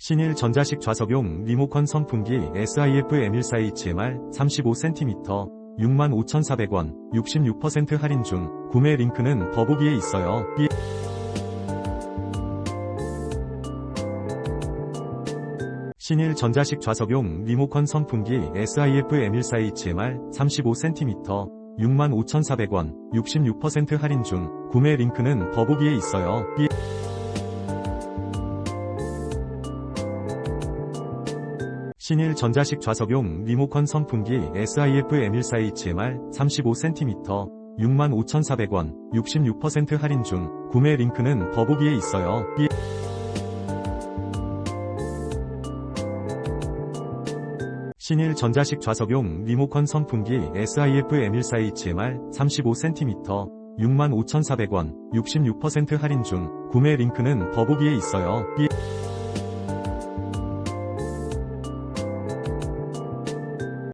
신일 전자식 좌석용 리모컨 선풍기 SIF-M14HMR 35cm 65,400원 66% 할인 중. 구매 링크는 더보기에 있어요. 신일 전자식 좌석용 리모컨 선풍기 SIF-M14HMR 35cm 65,400원 66% 할인 중. 구매 링크는 더보기에 있어요. 신일 전자식 좌석용 리모컨 선풍기 SIF-M14HMR 35cm 65,400원 66% 할인 중. 구매 링크는 더보기에 있어요. 신일 전자식 좌석용 리모컨 선풍기 SIF-M14HMR 35cm 65,400원 66% 할인 중. 구매 링크는 더보기에 있어요.